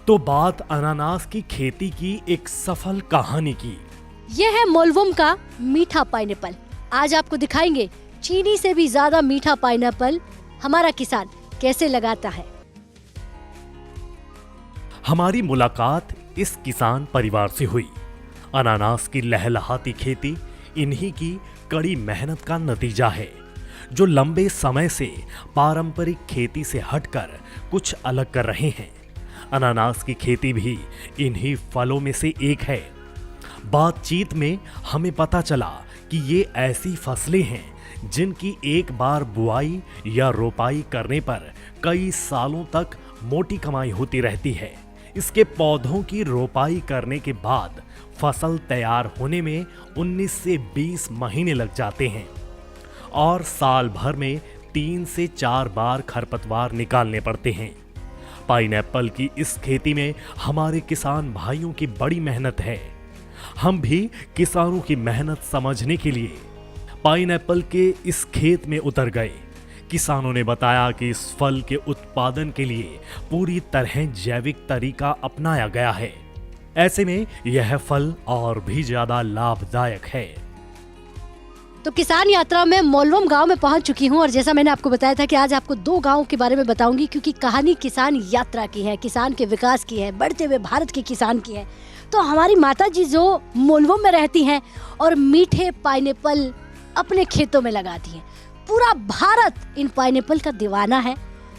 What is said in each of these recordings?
तो बात अनानास की खेती की एक सफल कहानी की। यह है मोलवुम का मीठा पाइनएप्पल। आज आपको दिखाएंगे चीनी से भी ज्यादा मीठा पाइनएप्पल हमारा किसान कैसे लगाता है। हमारी मुलाकात इस किसान परिवार से हुई। अनानास की लहलहाती खेती इन्हीं की कड़ी मेहनत का नतीजा है, जो लंबे समय से पारंपरिक खेती से हटकर कुछ अलग कर रहे हैं। अनानास की खेती भी इन्हीं फलों में से एक है। बातचीत में हमें पता चला कि ये ऐसी फसलें हैं जिनकी एक बार बुआई या रोपाई करने पर कई सालों तक मोटी कमाई होती रहती है। इसके पौधों की रोपाई करने के बाद फसल तैयार होने में 19 से 20 महीने लग जाते हैं और साल भर में 3 से 4 बार खरपतवार निकालने पड़ते हैं। पाइनएप्पल की इस खेती में हमारे किसान भाइयों की बड़ी मेहनत है। हम भी किसानों की मेहनत समझने के लिए पाइनएप्पल के इस खेत में उतर गए। किसानों ने बताया कि इस फल के उत्पादन के लिए पूरी तरह जैविक तरीका अपनाया गया है। ऐसे में यह फल और भी ज्यादा लाभदायक है। तो किसान यात्रा में मोलवुम गांव में पहुंच चुकी हूं और जैसा मैंने आपको बताया था कि आज आपको 2 गांवों के बारे में बताऊंगी, क्योंकि कहानी किसान यात्रा की है, किसान के विकास की है, बढ़ते हुए भारत के किसान की है। तो हमारी माता जी जो मोलवुम में रहती हैं और मीठे पाइनएप्पल अपने खेतों में लगाती हैं। पूरा भारत इन पाइनएप्पल का दीवाना है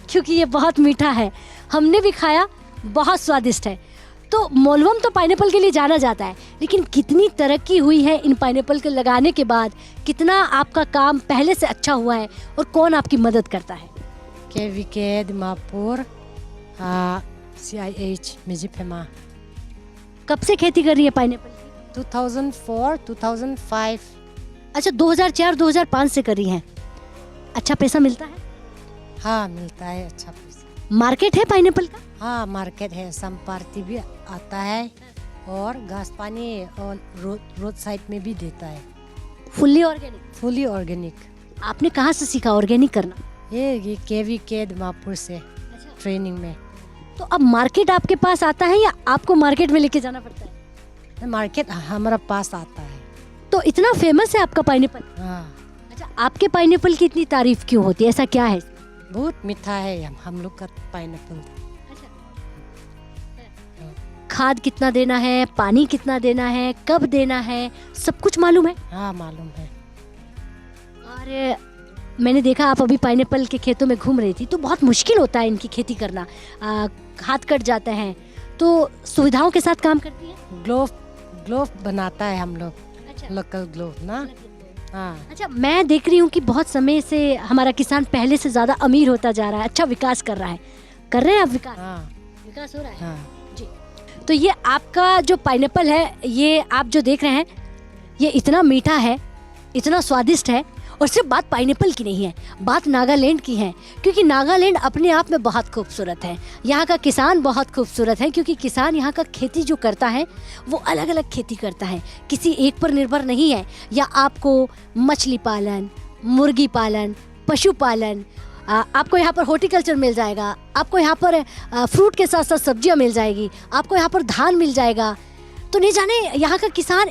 क्योंकि ये बहुत मीठा है। हमने भी खाया, बहुत स्वादिष्ट है। तो मोलवुम तो पाइनएप्पल के लिए जाना जाता है, लेकिन कितनी तरक्की हुई है इन पाइनएप्पल के लगाने के बाद, कितना आपका काम पहले से अच्छा हुआ है और कौन आपकी मदद करता है। KVK Dimapur, CIH मिजिफेमा। कब से खेती कर रही है पाइनएप्पल की? 2004, 2005। अच्छा, 2004-2005 से कर रही हैं। अच्छा पैसा मिलता है? हाँ, मिलता है अच्छा पैसा। मार्केट है पाइनएप्पल का? हाँ, मार्केट है। संपार्टी भी आता है और घास पानी और रोड साइड में भी देता है। Fully organic? Fully organic. आपने कहाँ से सीखा ऑर्गेनिक करना? ये KVK दिमापुर से ट्रेनिंग में। तो अब मार्केट आपके पास आता है या आपको मार्केट में लेके जाना पड़ता है? मार्केट हमारा पास आता है। तो इतना फेमस है आपका पाइनएप्पल? हाँ। अच्छा, आपके पाइनएप्पल की इतनी तारीफ क्यों होती है, ऐसा क्या है? बहुत मीठा है हम लोग का पाइनएप्पल। खाद कितना देना है, पानी कितना देना है, कब देना है, सब कुछ मालूम है? हाँ, मालूम है। और मैंने देखा आप अभी पाइनएप्पल के खेतों में घूम रही थी, तो बहुत मुश्किल होता है इनकी खेती करना। हाथ कट जाते हैं, तो सुविधाओं के साथ काम करती है? ग्लोव बनाता है हम लोग। अच्छा, लोकल ग्लोव ना। हाँ। अच्छा, मैं देख रही हूँ कि बहुत समय से हमारा किसान पहले से ज्यादा अमीर होता जा रहा है, अच्छा विकास कर रहा है। कर रहे हैं आप विकास? हाँ। विकास हो रहा है? हाँ। जी। तो ये आपका जो पाइनएप्पल है, ये आप जो देख रहे हैं, ये इतना मीठा है, इतना स्वादिष्ट है। और सिर्फ बात पाइनएप्पल की नहीं है, बात नागालैंड की है, क्योंकि नागालैंड अपने आप में बहुत खूबसूरत है। यहाँ का किसान बहुत खूबसूरत है, क्योंकि किसान यहाँ का खेती जो करता है वो अलग अलग खेती करता है, किसी एक पर निर्भर नहीं है। या आपको मछली पालन, मुर्गी पालन, पशुपालन, आपको यहाँ पर हॉर्टिकल्चर मिल जाएगा, आपको यहाँ पर फ्रूट के साथ साथ सब्जियाँ मिल जाएगी, आपको यहाँ पर धान मिल जाएगा। तो नहीं जाने यहाँ का किसान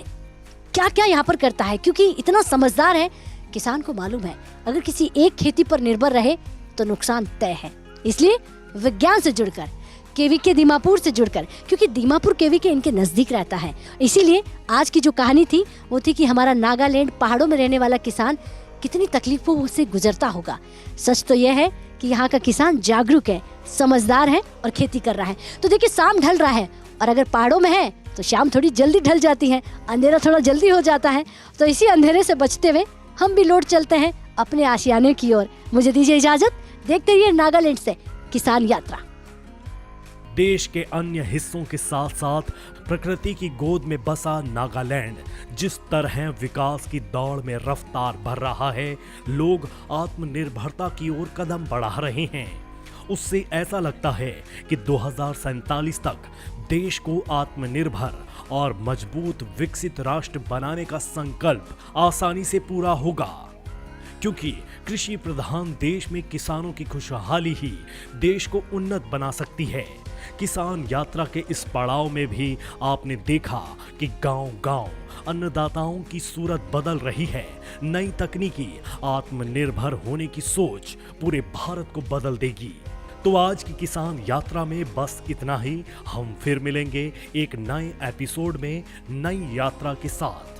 क्या क्या यहाँ पर करता है, क्योंकि इतना समझदार है। किसान को मालूम है अगर किसी एक खेती पर निर्भर रहे तो नुकसान तय है। इसलिए विज्ञान से जुड़कर, KVK दिमापुर से जुड़कर, क्योंकि दिमापुर KVK इनके नजदीक रहता है, इसीलिए आज की जो कहानी थी वो थी कि हमारा नागालैंड पहाड़ों में रहने वाला किसान कितनी तकलीफों से गुजरता होगा। सच तो यह है कि यहाँ का किसान जागरूक है, समझदार है और खेती कर रहा है। तो देखिए, शाम ढल रहा है और अगर पहाड़ों में है तो शाम थोड़ी जल्दी ढल जाती है, अंधेरा थोड़ा जल्दी हो जाता है। तो इसी अंधेरे से बचते हुए हम भी लौट चलते हैं अपने आशियाने की ओर। मुझे दीजिए इजाजत, देखते रहिए नागालैंड से किसान यात्रा। देश के अन्य हिस्सों के साथ साथ प्रकृति की गोद में बसा नागालैंड जिस तरह विकास की दौड़ में रफ्तार भर रहा है, लोग आत्मनिर्भरता की ओर कदम बढ़ा रहे हैं। उससे ऐसा लगता है कि 2047 तक देश को आत्मनिर्भर और मजबूत विकसित राष्ट्र बनाने का संकल्प आसानी से पूरा होगा, क्योंकि कृषि प्रधान देश में किसानों की खुशहाली ही देश को उन्नत बना सकती है। किसान यात्रा के इस पड़ाव में भी आपने देखा कि गांव-गांव अन्नदाताओं की सूरत बदल रही है। नई तकनीकी आत्मनिर्भर होने की सोच पूरे भारत को बदल देगी। तो आज की किसान यात्रा में बस इतना ही। हम फिर मिलेंगे एक नए एपिसोड में नई यात्रा के साथ।